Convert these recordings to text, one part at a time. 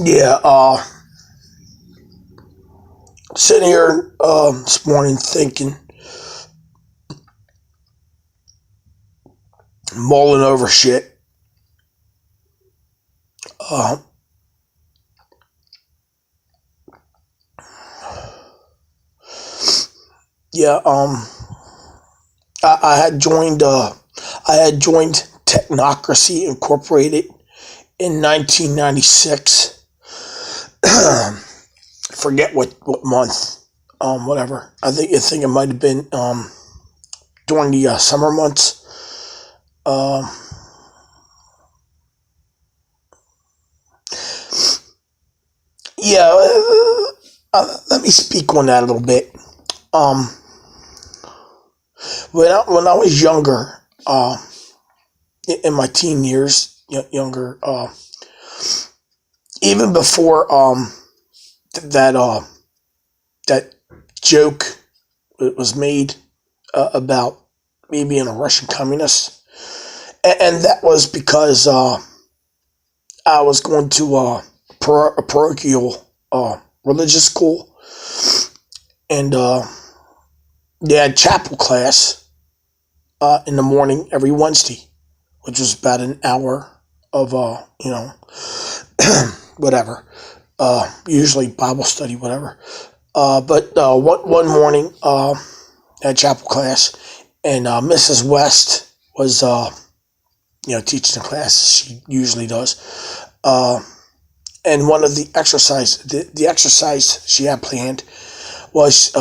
Yeah, sitting here this morning thinking, mulling over shit. Uh, yeah, I had joined Technocracy Incorporated in 1996. Forget what month, whatever. I think it might have been during the summer months. Um, yeah, let me speak on that a little bit. Um, when I was younger, in my teen years, younger, even before that that joke was made about me being a Russian communist, and that was because I was going to a parochial religious school, and they had chapel class in the morning every Wednesday, which was about an hour of whatever, usually Bible study, whatever. But one morning, at chapel class, and Mrs. West was teaching the class as she usually does. And one of the exercise she had planned was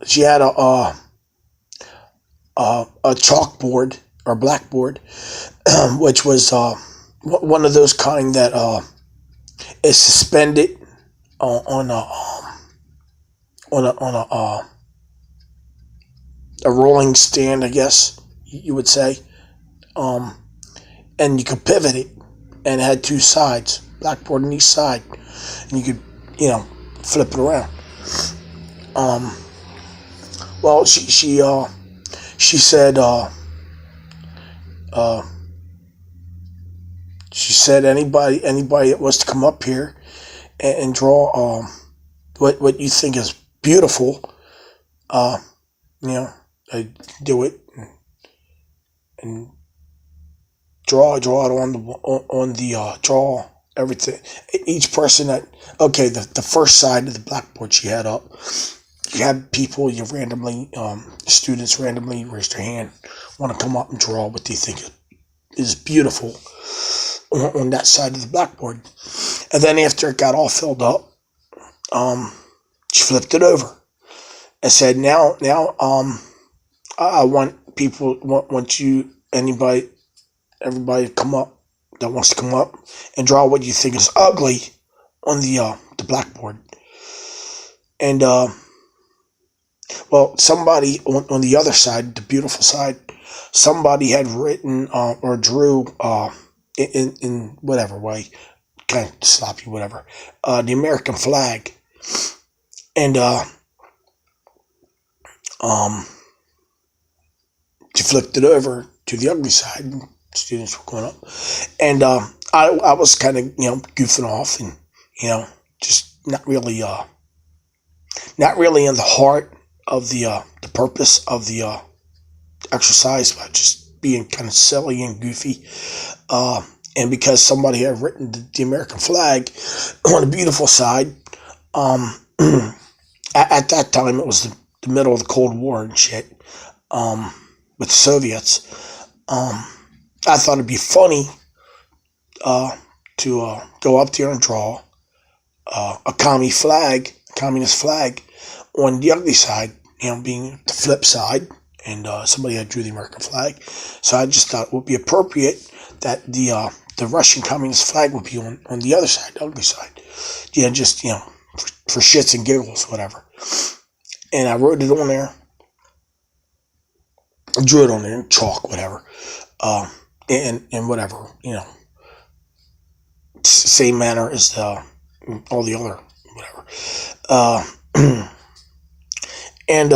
she had a chalkboard or blackboard, which was one of those kind that is suspended on a rolling stand, I guess you would say, um, and you could pivot it, and it had two sides, blackboard on each side, and you could flip it around. Um, well, she said uh, she said anybody that was to come up here and draw what you think is beautiful, uh, you know, do it and draw it on the draw everything. Each person that okay, the first side of the blackboard she had up. You had people, you randomly, students randomly raise their hand, want to come up and draw what they think is beautiful on that side of the blackboard. And then after it got all filled up, she flipped it over and said, now, I want people, want you, everybody to come up that wants to come up and draw what you think is ugly on the blackboard. And well, somebody on the other side, the beautiful side, somebody had written or drew in whatever way, kind of sloppy, whatever, the American flag, and um, she flipped it over to the ugly side. And students were going up, and I was kind of goofing off and just not really in the heart of the purpose of the exercise, but just being kind of silly and goofy. And because somebody had written the American flag on the beautiful side, um, at that time it was the middle of the Cold War and shit, with the Soviets. I thought it'd be funny to go up there and draw a communist flag on the ugly side, being the flip side, and somebody had drew the American flag. So I just thought it would be appropriate that the Russian communist flag would be on the other side, the ugly side. Yeah, just for shits and giggles, whatever. And I wrote it on there, drew it on there in chalk, whatever, and whatever, same manner as all the other whatever. Uh, and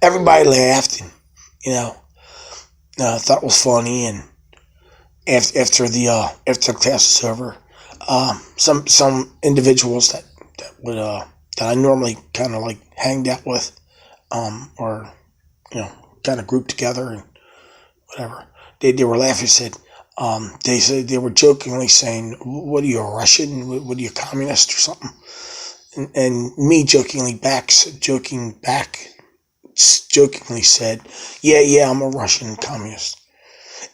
everybody laughed, and thought it was funny, and after the class was over, some individuals that I normally kind of like hanged out with, or you know, kind of grouped together and whatever. They were laughing. They said they were jokingly saying, "What are you, a Russian? What are you, a communist or something?" And me jokingly said, "Yeah, I'm a Russian communist."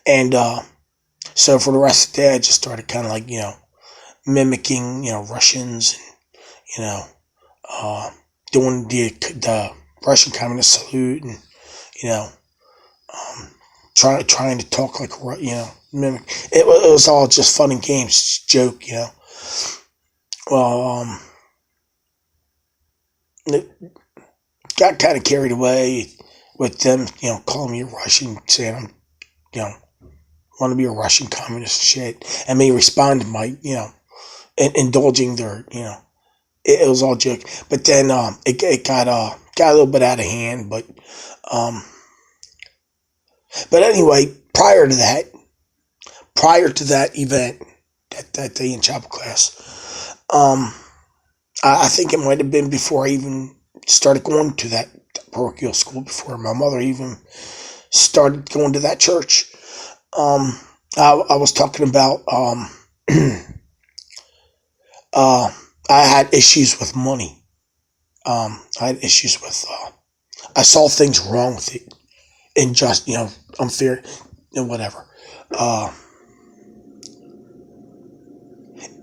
And so for the rest of the day, I just started kind of like mimicking Russians, and you know uh, doing the Russian communist salute, and you know um, trying to talk like mimic. It was all just fun and games, joke. Well, it got kind of carried away with them, calling me a Russian, saying I'm, you know, want to be a Russian communist shit, and me responding by, indulging their, it was all joke. But then it got a little bit out of hand. Um, but anyway, prior to that event, that day in chapel class, I think it might have been before I even started going to that parochial school, before my mother even started going to that church. Um, I was talking about uh, I had issues with money. I had issues with. I saw things wrong with it, and just unfair, and whatever. Uh,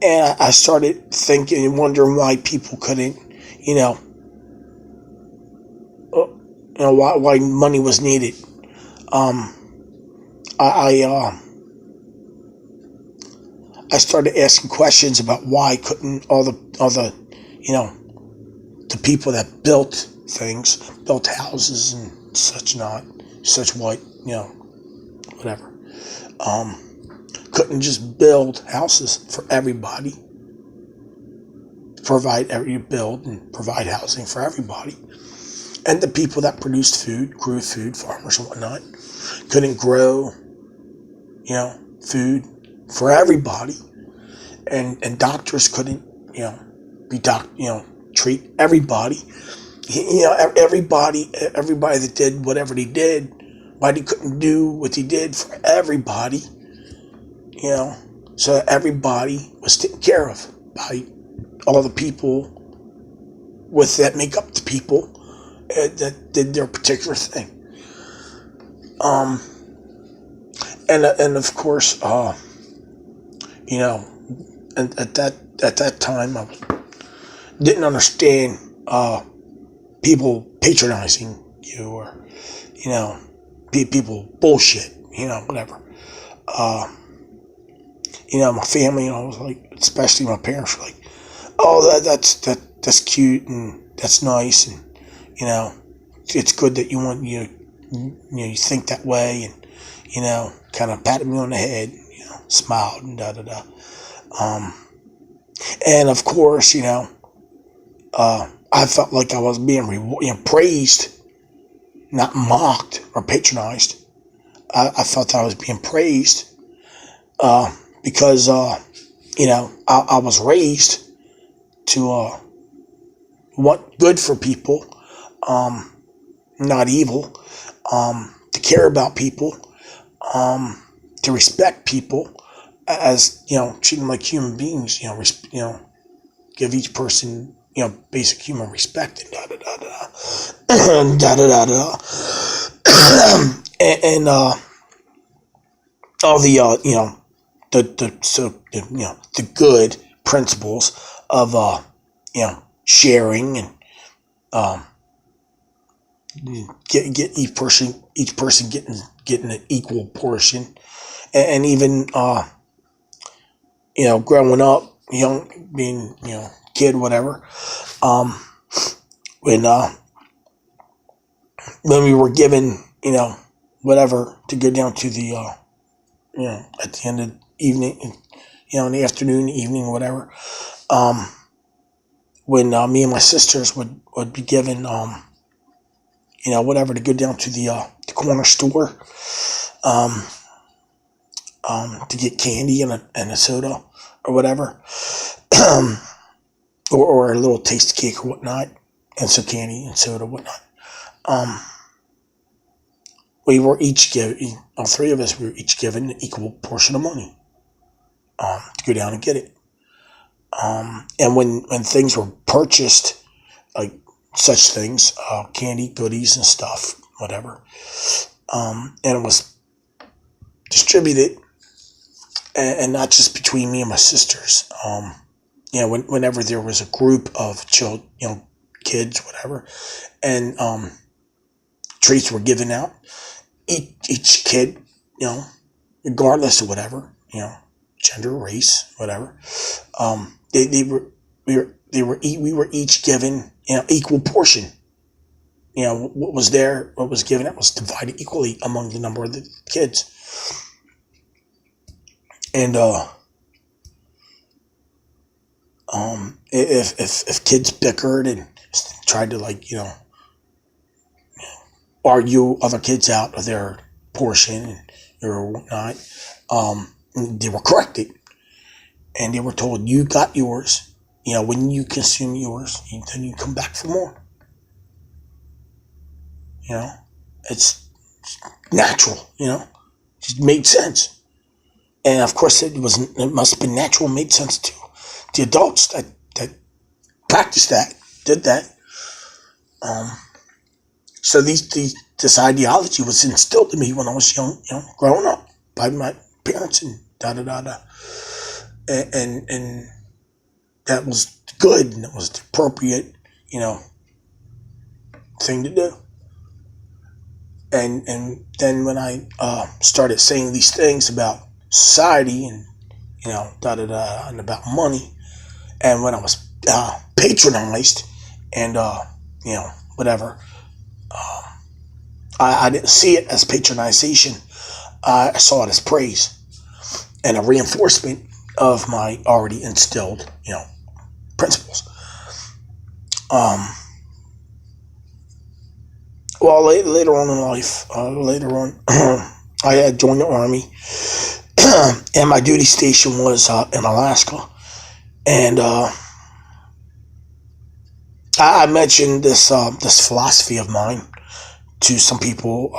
and I started thinking and wondering why people couldn't, you know, why money was needed. Um, I I started asking questions about why couldn't all the you know the people that built things, built houses and such what whatever, um, couldn't just build houses for everybody, build and provide housing for everybody, and the people that produced food, grew food, farmers and whatnot, couldn't grow food for everybody, and doctors couldn't be treat everybody. Everybody that did whatever he did, but he couldn't do what he did for everybody. So everybody was taken care of by all the people that make up the people that did their particular thing. Um, and of course, you know, and at that time, I didn't understand people patronizing you, or you know people bullshit, whatever. Uh, my family, was like, especially my parents, were like, "Oh, that's cute and that's nice, and you know, it's good that you think that way," and kind of patted me on the head, smiled and da da da. Um, and of course, I felt like I was being praised, not mocked or patronized. I felt I was being praised because I was raised to want good for people, um, not evil, to care about people, um, to respect people, as treat them like human beings. Give each person basic human respect, and da da da da da da da da, and all the the good principles of sharing, and um, get each person getting an equal portion, and even growing up, being kid, whatever, um, when we were given whatever to go down to the at the end of the evening, in the afternoon, evening, whatever. Um, when me and my sisters would be given whatever to go down to the corner store. Um, to get candy and a soda or whatever, or a little taste cake or whatnot, and some candy and soda, whatnot. Um, we were each given, all three of us were each given an equal portion of money to go down and get it. And when things were purchased, like such things, candy, goodies, and stuff, whatever, and it was distributed, and not just between me and my sisters. Whenever there was a group of children, kids, whatever, and treats were given out, each kid, regardless of whatever, gender, race, whatever, we were each given, equal portion. What was there, what was given out was divided equally among the number of the kids. And if kids bickered and tried to argue other kids out of their portion or whatnot, they were corrected and they were told, you got yours. When you consume yours, then you come back for more. It's natural. Just made sense. And of course, it must have been natural, made sense to the adults that practiced that, did that. So this ideology was instilled in me when I was young, growing up by my parents and da da da da, and that was good and that was the appropriate, thing to do. And then when I started saying these things about society and da da da and about money, and when I was patronized and whatever, I didn't see it as patronization. I saw it as praise and a reinforcement of my already instilled principles. Well, later on in life, I had joined the army, and my duty station was in Alaska. And I mentioned this philosophy of mine to some people,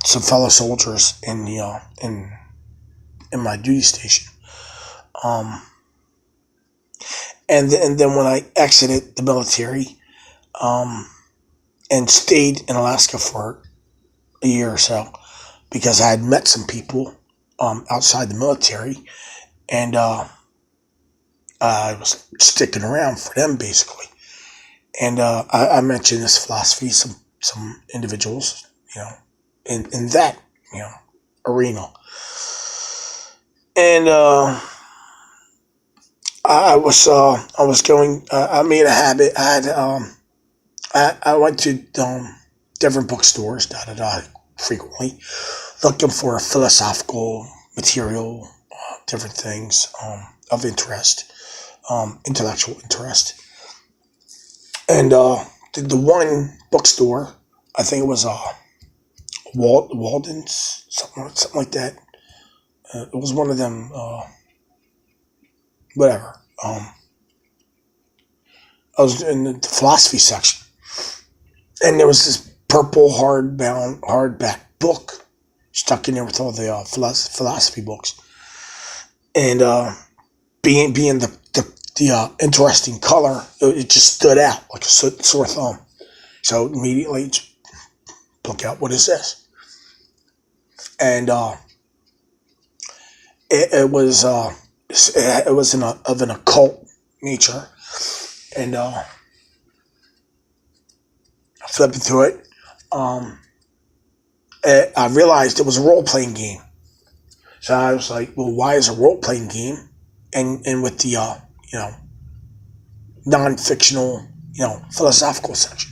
some fellow soldiers in the in my duty station. And then when I exited the military, and stayed in Alaska for a year or so, because I had met some people outside the military, and I was sticking around for them basically. And I mentioned this philosophy to some individuals, in that arena, and I was going. I made a habit. I went to different bookstores, frequently, looking for philosophical material, different things of interest, intellectual interest. And the one bookstore, I think it was Walden's, something like that. It was one of them, whatever. I was in the philosophy section, and there was this purple hardback book stuck in there with all the philosophy books, and being the interesting color, it just stood out like a sore thumb. So immediately, look out, what is this? And it was of an occult nature, and flipping through it, I realized it was a role playing game. So I was like, well, why is a role playing game and with the non-fictional philosophical section?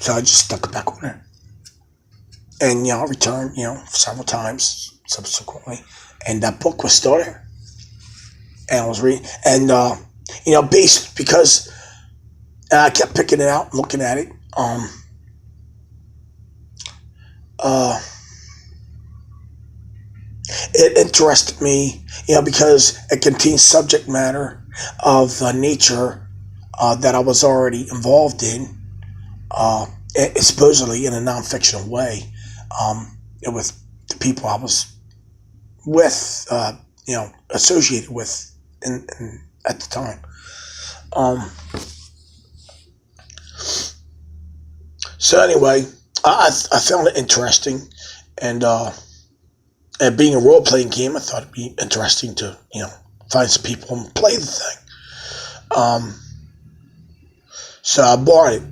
So I just stuck it back on there, and I returned several times subsequently, and that book was still there, and I was reading, and based because I kept picking it out, looking at it. it interested me, because it contains subject matter of the nature that I was already involved in, supposedly in a non-fictional way, with the people I was with, associated with at the time. Um, so anyway, I found it interesting, and being a role playing game, I thought it'd be interesting to find some people and play the thing. Um, so I bought it,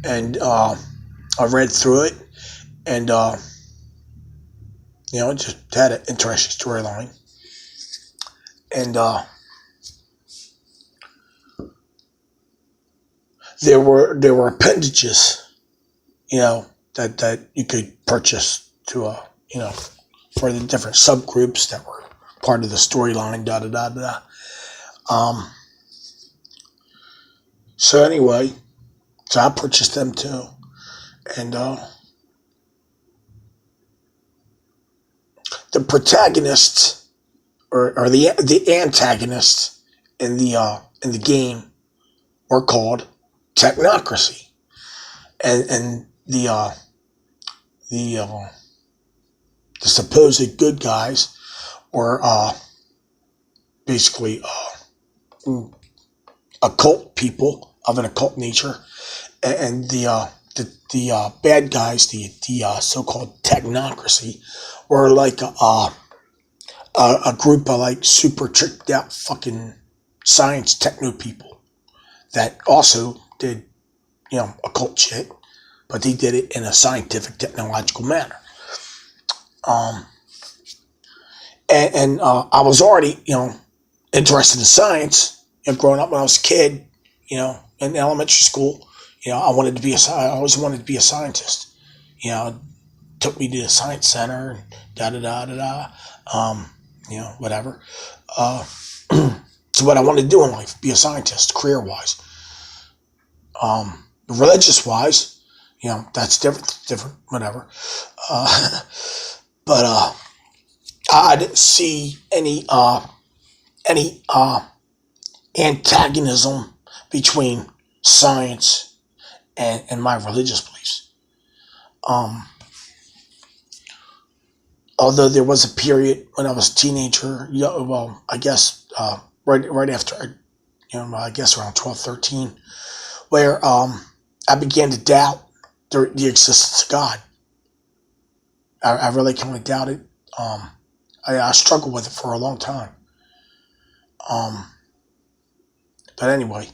and I read through it, and it just had an interesting storyline, and there were appendages, that you could purchase to for the different subgroups that were part of the storyline. Da da da da. Um, so anyway, so I purchased them too, and the protagonists, or the antagonists in the game, were called Technocracy, and the the supposed good guys were basically occult people of an occult nature, and the bad guys, the so-called Technocracy, were like a group of like super tricked out fucking science techno people that also did occult shit, but they did it in a scientific technological manner. Um, and I was already interested in science. Growing up when I was a kid, in elementary school, I wanted to be I always wanted to be a scientist. It took me to the science center and da da da da da. Whatever. Uh, so what I wanted to do in life, be a scientist, career wise. Religious wise, that's different, whatever. Uh, but I didn't see any antagonism between science and my religious beliefs. Um, Although there was a period when I was a teenager, well, I guess right after I guess around 12, 13, where I began to doubt the existence of God. I really kind of doubted. I struggled with it for a long time. Um, but anyway,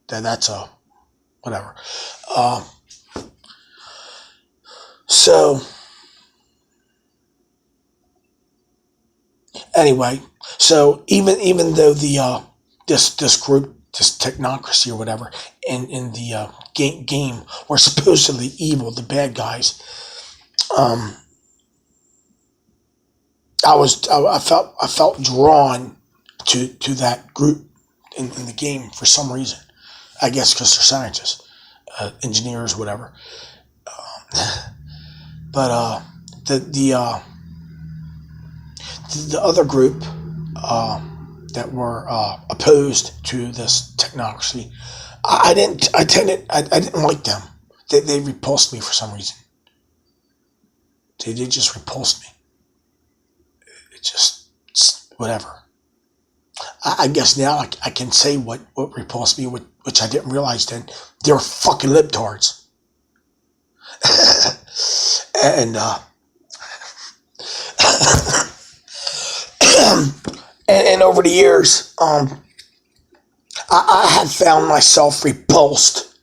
that's whatever. Uh, so anyway, so even though this group, this Technocracy or whatever, in the game were supposedly evil, the bad guys, um, I felt drawn to that group in the game for some reason. I guess because they're scientists, engineers, whatever. But the other group that were opposed to this Technocracy, I didn't like them. They repulsed me for some reason. They just repulsed me. It just whatever. I guess now I can say what repulsed me, which I didn't realize then. They're fucking libtards. and and over the years, I have found myself repulsed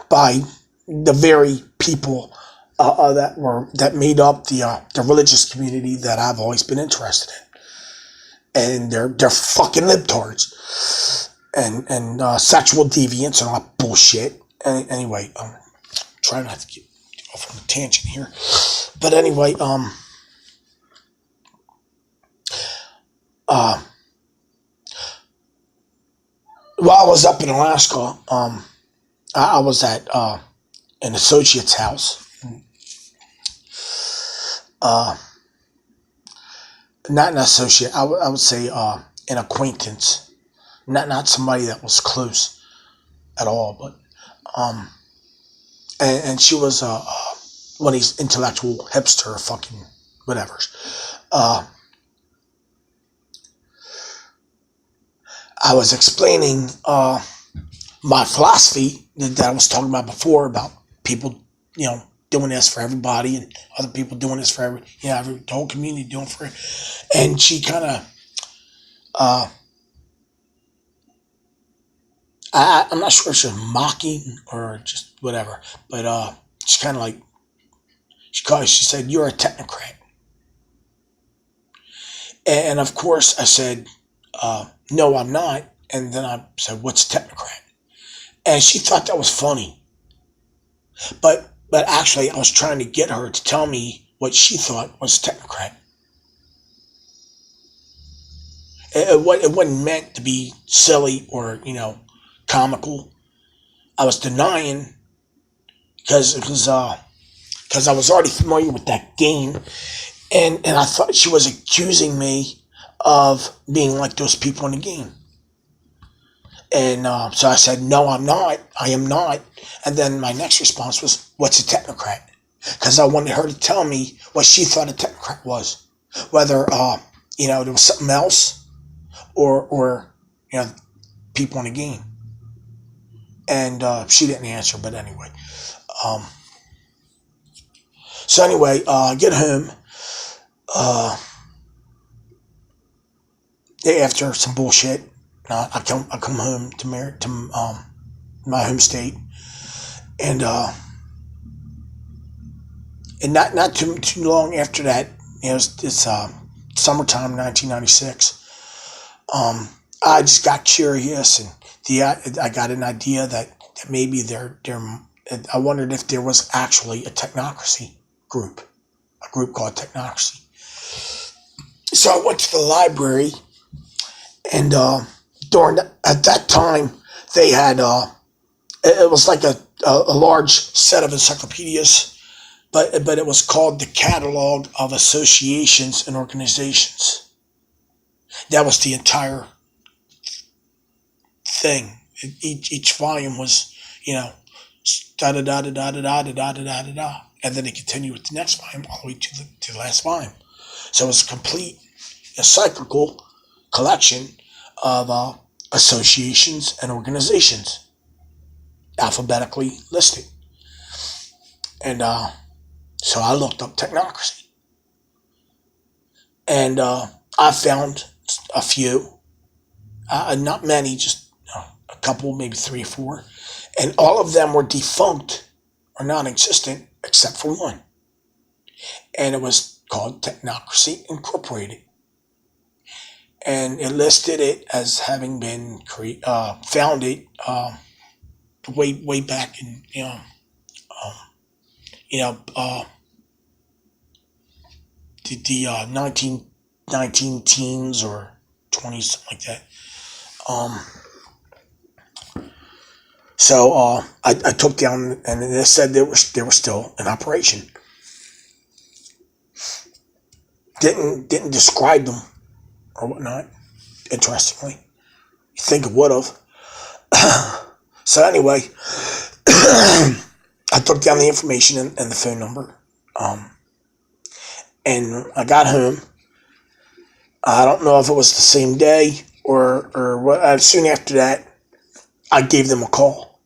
by the very people that made up the religious community that I've always been interested in, and they're fucking libtards and sexual deviants and all that bullshit. Anyway, trying not to get off on a tangent here, but anyway, uh, while I was up in Alaska, I was at an associate's house. Uh, not an associate. I would say an acquaintance, not somebody that was close at all. But um, and she was one of these intellectual hipster fucking whatevers. Uh, I was explaining my philosophy that I was talking about before about people, doing this for everybody and other people doing this for the whole community doing for it. And she kind of, uh, I'm not sure if she was mocking or just whatever, but she kind of like, she said, "You're a technocrat." And of course I said, "No, I'm not." And then I said, "What's a technocrat?" And she thought that was funny. But actually, I was trying to get her to tell me what she thought was technocrat. It wasn't meant to be silly or comical. I was denying because I was already familiar with that game, and I thought she was accusing me of being like those people in the game. And so I said, "No, I'm not. I am not." And then my next response was, "What's a technocrat?" Because I wanted her to tell me what she thought a technocrat was, whether there was something else or people in the game. And she didn't answer, but anyway. Um, so anyway, I get home after some bullshit. I come home to my home state, and not too long after that, it's summertime 1996. I just got curious, and I got an idea that maybe I wondered if there was actually a technocracy group, a group called Technocracy. So I went to the library, and at that time they had it was like a large set of encyclopedias, but it was called the Catalog of Associations and Organizations. That was the entire thing. Each volume was, da da da da da da da da da da da da, and then they continued with the next volume all the way to the last volume. So it was a complete encyclical collection of associations and organizations, alphabetically listed. And so I looked up technocracy, and I found a few, not many, just a couple, maybe three or four, and all of them were defunct or non-existent except for one, and it was called Technocracy Incorporated, and it listed it as having been founded way back in um, you know the 19 teens or 20s, something like that. Um, so I took down, and it said they were still in operation. Didn't describe them or whatnot. Interestingly, you think it would have. So anyway, I took down the information and the phone number, and I got home. I don't know if it was the same day or what. Soon after that, I gave them a call,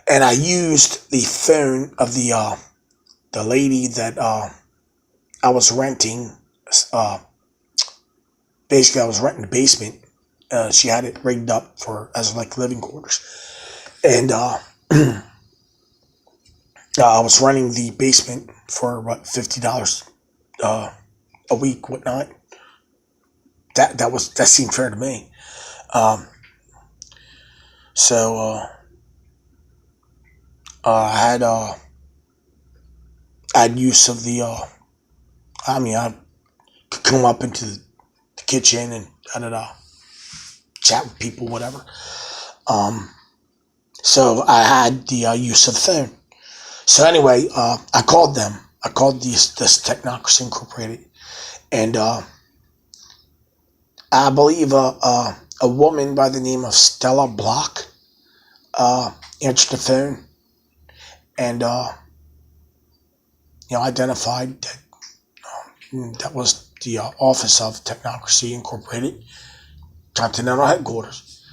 and I used the phone of the lady that I was renting. Uh, Basically, I was renting the basement. She had it rigged up as like living quarters, and I was renting the basement for what, $50 a week, whatnot. That seemed fair to me. Um, so I had use of the. I could come up into the kitchen and chat with people, whatever. Um, so I had the use of the phone. So anyway, I called them. I called this Technocracy Incorporated, And I believe a woman by the name of Stella Block answered the phone and identified that that was the office of Technocracy Incorporated, Continental Headquarters.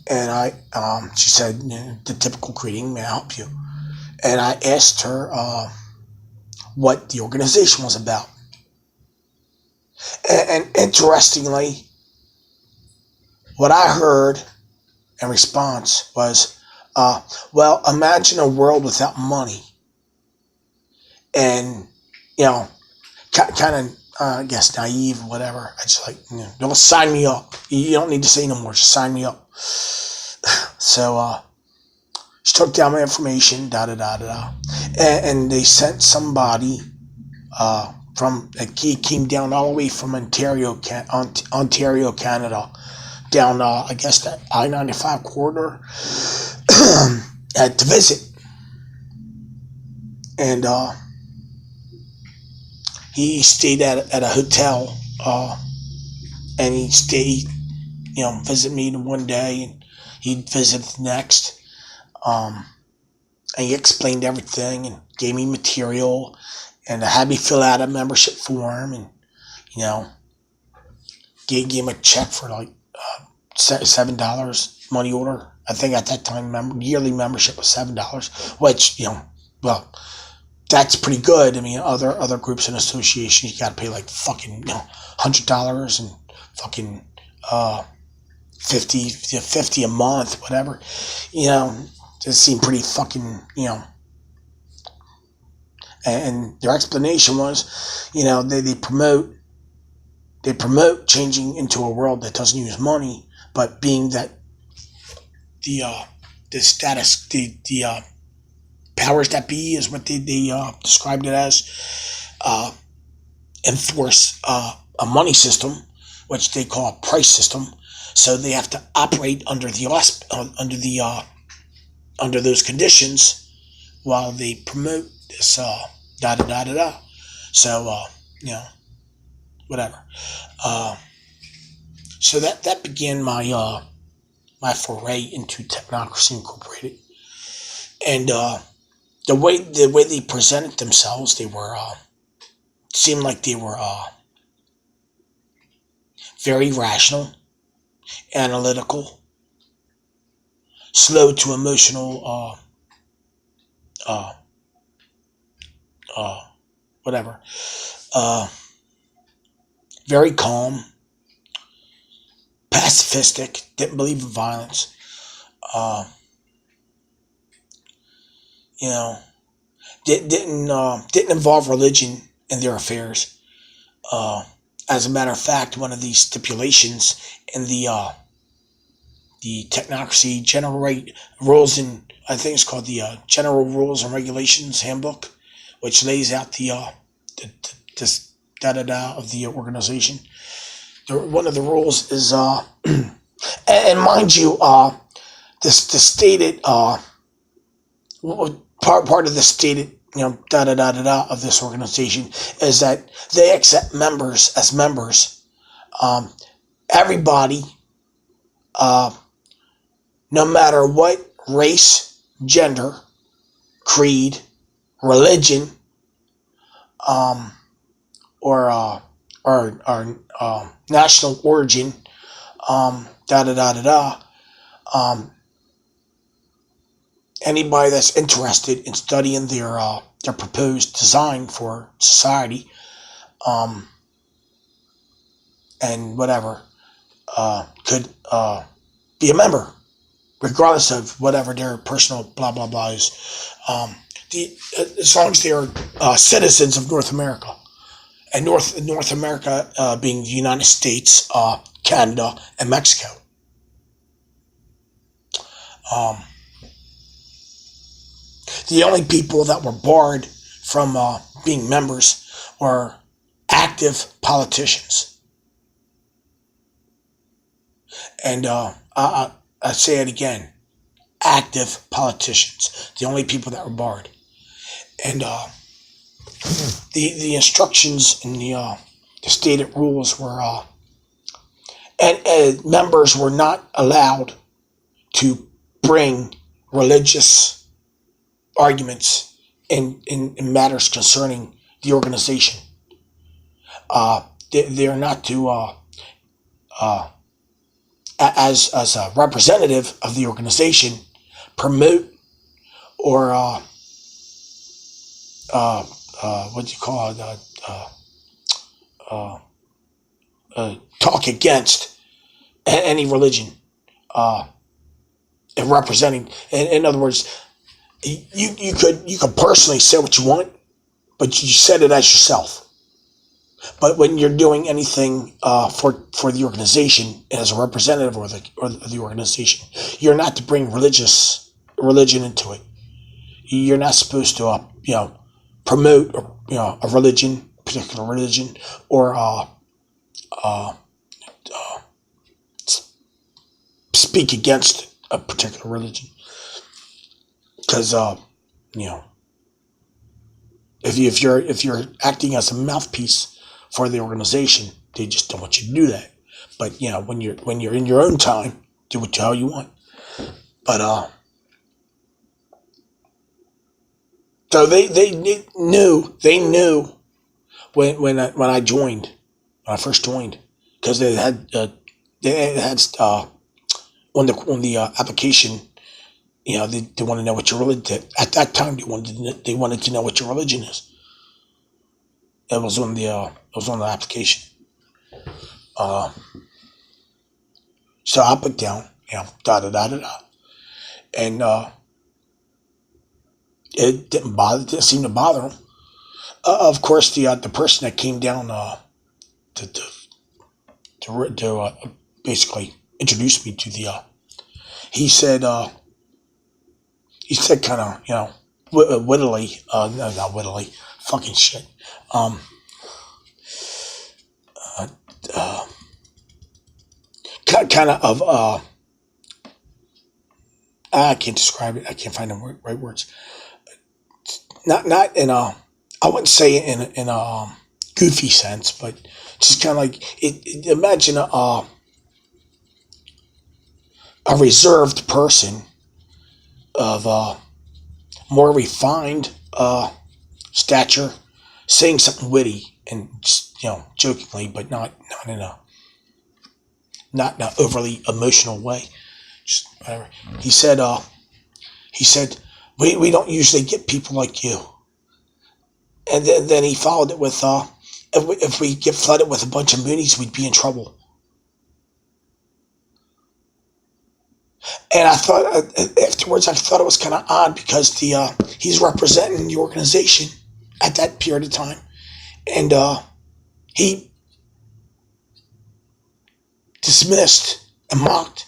And she said, the typical greeting, may I help you? And I asked her what the organization was about. And interestingly, what I heard in response was, well, imagine a world without money. And, kind of, I guess, naive or whatever. I just don't sign me up. You don't need to say no more. Just sign me up. So she took down my information, and they sent somebody he came down all the way from Ontario, Canada, down, I guess, that I-95 corridor to visit. And he stayed at a hotel, and he stayed, visit me one day, and he'd visit the next. And he explained everything and gave me material and had me fill out a membership form and, gave him a check for like $7 money order. I think at that time, yearly membership was $7, which, well, that's pretty good. I mean, other groups and associations, you got to pay like fucking, $100 and fucking 50 a month, whatever. It seemed pretty fucking, and their explanation was, they promote changing into a world that doesn't use money, but being that the status, the powers that be is what they described it as, enforce a money system, which they call a price system. So they have to operate under those conditions while they promote this So whatever. So that began my my foray into Technocracy Incorporated, and the way they presented themselves, they were seemed like they were very rational, analytical, slow to emotional, whatever, very calm, pacifistic, didn't believe in violence, didn't involve religion in their affairs. As a matter of fact, one of the stipulations in the Technocracy General Rules and I think it's called the General Rules and Regulations Handbook, which lays out the of the organization. One of the rules is and mind you, the stated part of the stated of this organization is that they accept members as members. Everybody, no matter what race, gender, creed, religion, or national origin, anybody that's interested in studying their proposed design for society, and whatever, could be a member, regardless of whatever their personal blah blah blah is. As long as they are citizens of North America, and North America being the United States, Canada, and Mexico. The only people that were barred from being members were active politicians. And I say it again, active politicians. The only people that were barred. And the instructions in the the stated rules were, and members were not allowed to bring religious arguments in matters concerning the organization. They're not to, as a representative of the organization, promote or what do you call it? Talk against any religion, and representing. In other words, you could personally say what you want, but you said it as yourself. But when you're doing anything for the organization as a representative or the organization, you're not to bring religion into it. You're not supposed to promote a religion, particular religion, or speak against a particular religion, because if you're acting as a mouthpiece for the organization, they just don't want you to do that. But when you're in your own time, do what the hell you want. But so they knew when I joined, when I first joined, because they had on the application, they want to know what your religion. At that time, they wanted to know what your religion is. It was on the application. So I put down, da da da da da, and it didn't seem to bother them. Of course, the person that came down to basically introduce me to the, he said kind of wittily, no, not wittily, fucking shit. Kind of I can't describe it. I can't find the right words. Not in a, I wouldn't say it in a goofy sense, but just kind of like imagine a reserved person of more refined stature saying something witty and just, jokingly, but not in a overly emotional way. Just whatever. He said we don't usually get people like you. And then he followed it with if we get flooded with a bunch of Moonies, we'd be in trouble. And I thought afterwards, I thought it was kind of odd because he's representing the organization at that period of time, and he dismissed and mocked